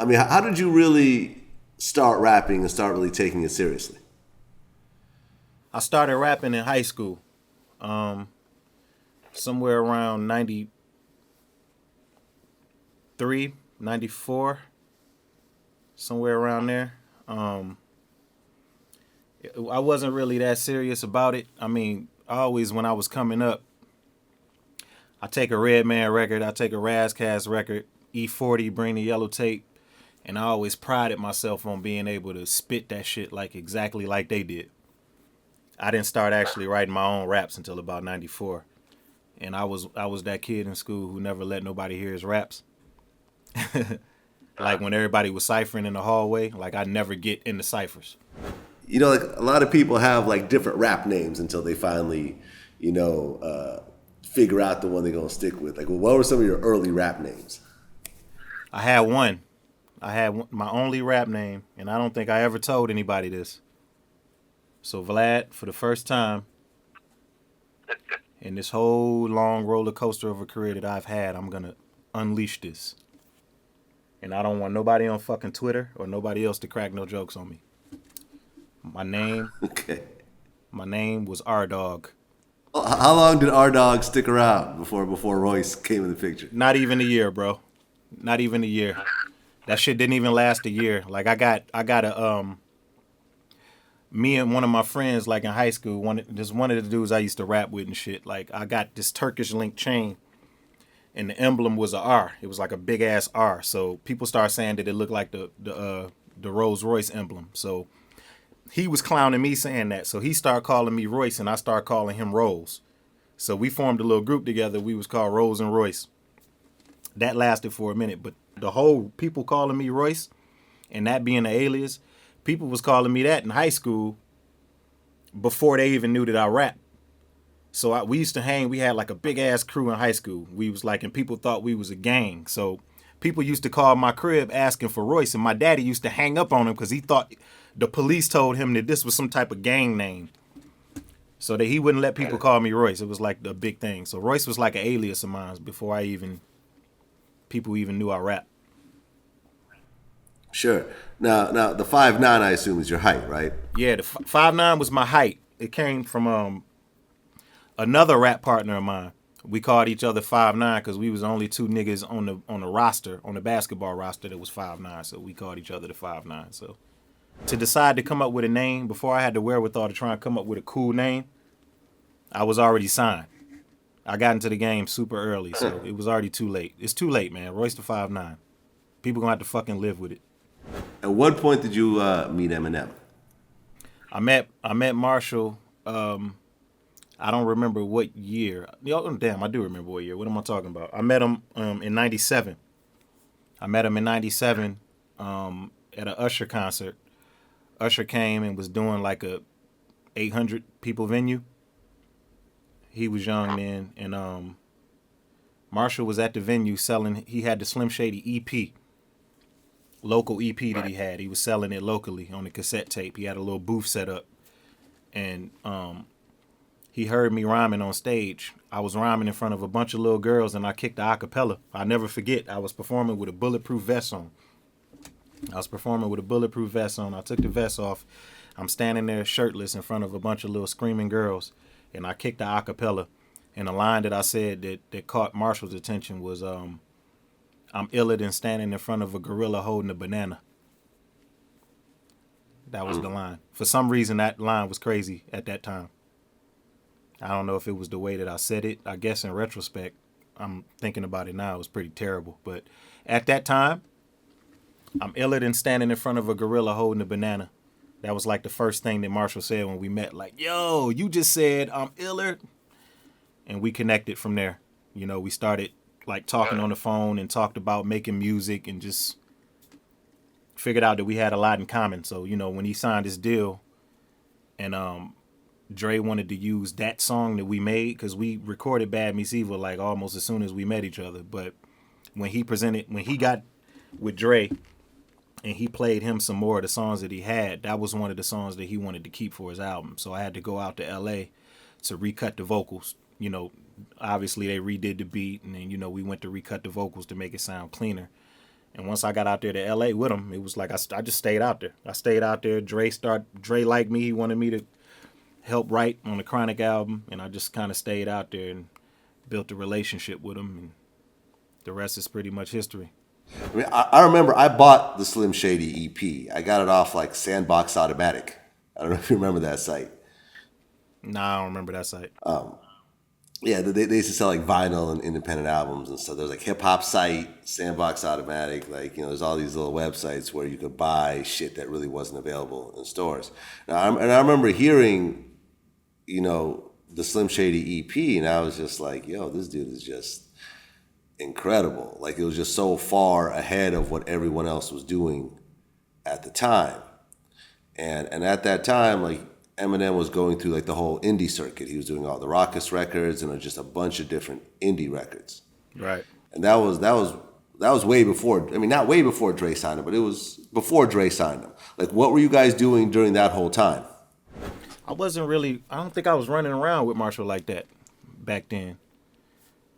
mean, how did you really start rapping and start really taking it seriously? I started rapping in high school, somewhere around 93, 94, somewhere around there. Um, I wasn't really that serious about it. I mean, always when I was coming up, I take a Redman record, I take a Razcast record, E40, bring the yellow tape, and I always prided myself on being able to spit that shit like exactly like they did. I didn't start actually writing my own raps until about 94. And I was that kid in school who never let nobody hear his raps. Like when everybody was ciphering in the hallway, like I never get in the ciphers. You know, like a lot of people have like different rap names until they finally, you know, figure out the one they're gonna stick with. Like, well, what were some of your early rap names? I had one. My only rap name, and I don't think I ever told anybody this. So Vlad, for the first time in this whole long roller coaster of a career that I've had, I'm gonna unleash this. And I don't want nobody on fucking Twitter or nobody else to crack no jokes on me. My name, Okay. my name was R Dog. How long did R Dog stick around before Royce came in the picture? Not even a year, bro. Not even a year. That shit didn't even last a year. Like I got a me and one of my friends like in high school, one of the dudes I used to rap with and shit. Like I got this Turkish link chain and the emblem was a R. It was like a big ass R. So people start saying that it looked like the Rolls Royce emblem. So he was clowning me saying that. So he started calling me Royce and I started calling him Rolls. So we formed a little group together. We was called Rolls and Royce. That lasted for a minute, but the whole people calling me Royce and that being the alias, people was calling me that in high school before they even knew that I rap. So we used to hang. We had like a big ass crew in high school. We was like, and people thought we was a gang. So people used to call my crib asking for Royce, and my daddy used to hang up on him because he thought the police told him that this was some type of gang name, so that he wouldn't let people call me Royce. It was like the big thing. So Royce was like an alias of mine before people even knew I rap. Sure. Now the 5'9", I assume, is your height, right? Yeah, the 5'9" was my height. It came from another rap partner of mine. We called each other 5'9" because we was only two niggas on the roster, on the basketball roster that was 5'9". So we called each other the 5'9". So to decide to come up with a name before I had the wherewithal to try and come up with a cool name, I was already signed. I got into the game super early, so it was already too late. It's too late, man. Royce the 5'9". People gonna have to fucking live with it. At what point did you meet Eminem? I met Marshall. I don't remember what year. Damn, I do remember what year. What am I talking about? I met him in '97. I met him in '97 at a Usher concert. Usher came and was doing like a 800 people venue. He was young then, and Marshall was at the venue selling. He had the Slim Shady EP, local EP that he had. He was selling it locally on the cassette tape. He had a little booth set up, and he heard me rhyming on stage. I was rhyming in front of a bunch of little girls, and I kicked the acapella. I'll never forget. I was performing with a bulletproof vest on. I took the vest off. I'm standing there shirtless in front of a bunch of little screaming girls, and I kicked the acapella. And the line that I said that caught Marshall's attention was, I'm iller than standing in front of a gorilla holding a banana. That was the line. For some reason, that line was crazy at that time. I don't know if it was the way that I said it. I guess in retrospect, I'm thinking about it now, it was pretty terrible. But at that time, I'm iller than standing in front of a gorilla holding a banana. That was like the first thing that Marshall said when we met. Like, yo, you just said I'm iller. And we connected from there. You know, we started like talking on the phone and talked about making music and just figured out that we had a lot in common. So, you know, when he signed his deal and Dre wanted to use that song that we made, because we recorded Bad Meets Evil like almost as soon as we met each other. But when he got with Dre and he played him some more of the songs that he had, that was one of the songs that he wanted to keep for his album. So I had to go out to LA to recut the vocals. You know, obviously they redid the beat, and then, you know, we went to recut the vocals to make it sound cleaner. And once I got out there to LA with him, it was like I just stayed out there. I stayed out there. Dre liked me. He wanted me to help write on the Chronic album, and I just kind of stayed out there and built a relationship with him, and the rest is pretty much history. I mean, I remember I bought the Slim Shady EP. I got it off like Sandbox Automatic. I don't know if you remember that site. Nah, I don't remember that site. Yeah, they used to sell like vinyl and independent albums and stuff. There's like Hip Hop Site, Sandbox Automatic, like, you know, there's all these little websites where you could buy shit that really wasn't available in stores. And I remember hearing, you know, the Slim Shady EP, and I was just like, yo, this dude is just incredible. Like, it was just so far ahead of what everyone else was doing at the time. And at that time, like, Eminem was going through like the whole indie circuit. He was doing all the Raucous records and just a bunch of different indie records. Right. And that was way before. I mean, not way before Dre signed him, but it was before Dre signed him. Like, what were you guys doing during that whole time? I don't think I was running around with Marshall like that back then.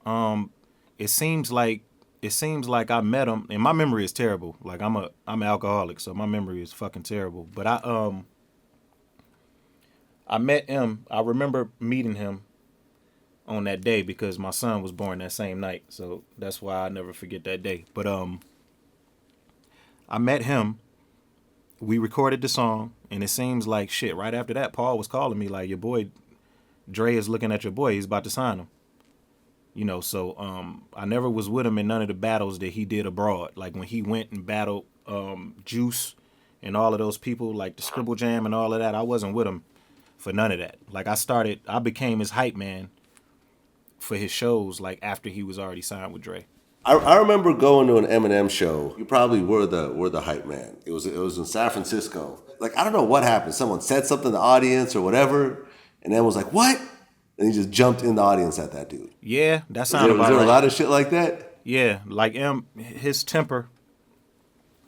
It seems like I met him, and my memory is terrible. Like, I'm an alcoholic, so my memory is fucking terrible. But I met him. I remember meeting him on that day because my son was born that same night. So that's why I never forget that day. But I met him. We recorded the song, and it seems like shit. Right after that, Paul was calling me like, your boy Dre is looking at your boy. He's about to sign him. You know, so I never was with him in none of the battles that he did abroad. Like when he went and battled Juice and all of those people, like the Scribble Jam and all of that, I wasn't with him for none of that. Like I became his hype man for his shows, like after he was already signed with Dre. I remember going to an Eminem show. You probably were the hype man. It was in San Francisco. Like, I don't know what happened. Someone said something in the audience or whatever, and then was like, "What?" And he just jumped in the audience at that dude. Yeah, that sounded about right. Was there a lot of shit like that? Yeah, like his temper,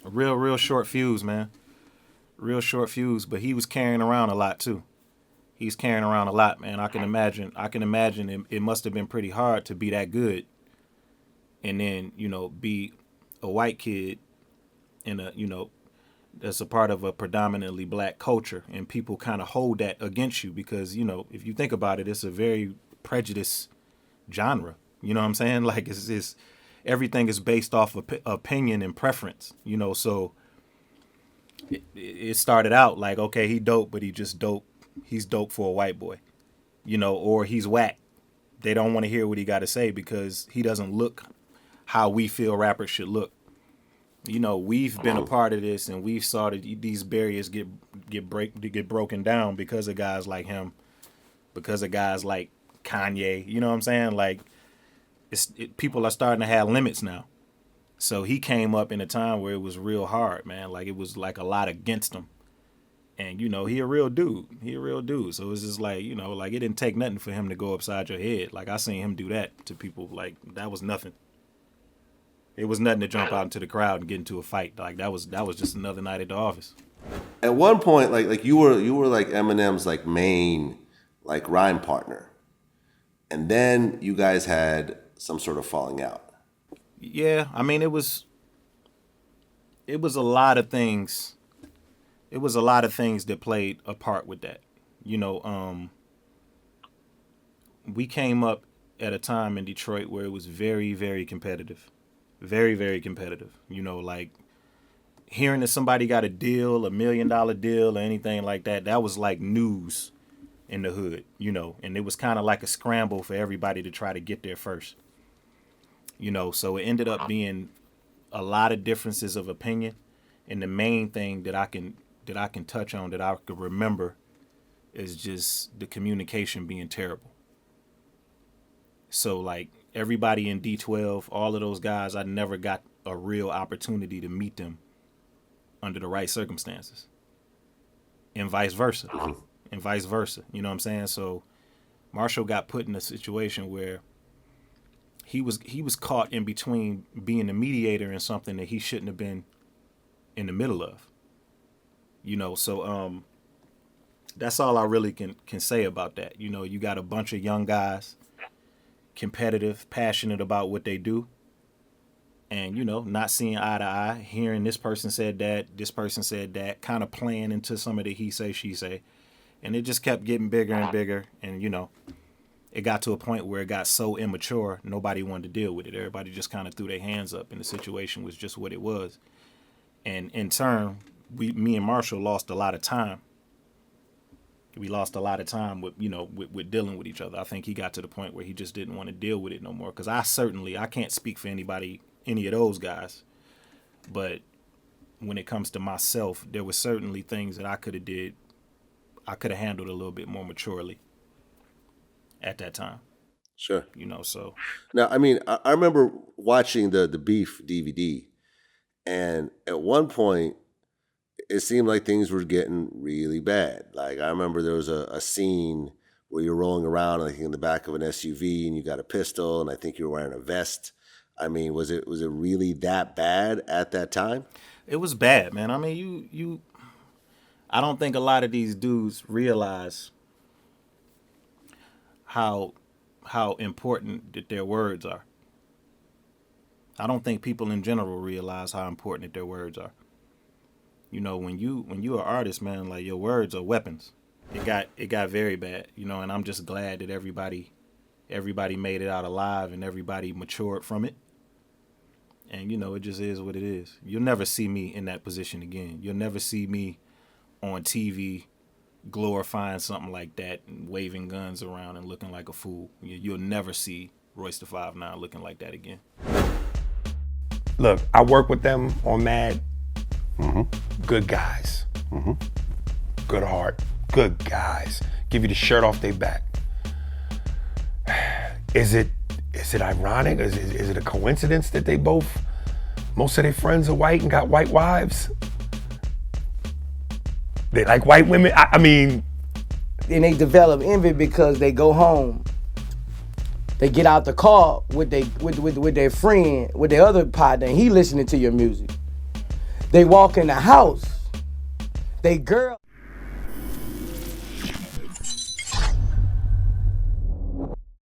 a real short fuse, man. Real short fuse, but he was carrying around a lot too. He's carrying around a lot, man. I can imagine it must have been pretty hard to be that good. And then, you know, be a white kid in a, you know, that's a part of a predominantly black culture, and people kind of hold that against you because, you know, if you think about it, it's a very prejudiced genre. You know what I'm saying? Like it's everything is based off of opinion and preference, you know, so it started out like, okay, he dope, but he just dope. He's dope for a white boy, you know, or he's whack. They don't want to hear what he got to say because he doesn't look how we feel rappers should look. You know, we've been a part of this, and we've saw that these barriers get broken down because of guys like him, because of guys like Kanye. You know what I'm saying? Like, people are starting to have limits now. So he came up in a time where it was real hard, man. Like, it was like a lot against him. And, you know, he a real dude. So it's just like, you know, like it didn't take nothing for him to go upside your head. Like, I seen him do that to people. Like, that was nothing. It was nothing to jump out into the crowd and get into a fight. Like, that was just another night at the office. At one point, like you were like Eminem's like main like rhyme partner. And then you guys had some sort of falling out. Yeah, I mean, it was a lot of things. It was a lot of things that played a part with that. You know, we came up at a time in Detroit where it was very, very competitive. Very, very competitive. You know, like hearing that somebody got a deal, $1 million deal or anything like that, that was like news in the hood, you know, and it was kind of like a scramble for everybody to try to get there first. You know, so it ended up being a lot of differences of opinion. And the main thing that I can touch on that I could remember is just the communication being terrible. So like everybody in D12, all of those guys, I never got a real opportunity to meet them under the right circumstances. And vice versa. You know what I'm saying? So Marshall got put in a situation where he was caught in between being a mediator in something that he shouldn't have been in the middle of. You know, so that's all I really can say about that. You know, you got a bunch of young guys, competitive, passionate about what they do, and not seeing eye to eye, hearing this person said that, kind of playing into some of the he say she say, and it just kept getting bigger and bigger, and it got to a point where it got so immature nobody wanted to deal with it. Everybody just kind of threw their hands up, and the situation was just what it was. And in turn, me and Marshall lost a lot of time. We lost a lot of time with with dealing with each other. I think he got to the point where he just didn't want to deal with it no more. Because I can't speak for anybody, any of those guys, but when it comes to myself, there were certainly things that I could have handled a little bit more maturely at that time. Sure. So Now, I mean, I remember watching the Beef DVD, and at one point, it seemed like things were getting really bad. Like, I remember there was a scene where you're rolling around, like, in the back of an SUV, and you got a pistol, and I think you were wearing a vest. I mean, was it really that bad at that time? it was bad, man. I mean, I don't think a lot of these dudes realize how important that their words are. I don't think people in general realize how important that their words are. When you're an artist, man, like, your words are weapons. It got very bad, and I'm just glad that everybody made it out alive and everybody matured from it. And it just is what it is. You'll never see me in that position again. You'll never see me on TV glorifying something like that and waving guns around and looking like a fool. You'll never see Royce the 5'9" looking like that again. Look, I work with them on Mad. Good guys. Good heart. Good guys. Give you the shirt off their back. Is it ironic? Is it a coincidence that most of their friends are white and got white wives? They like white women? I mean... And they develop envy because they go home. They get out the car with their friend, with their other partner, and he listening to your music. They walk in the house. They girl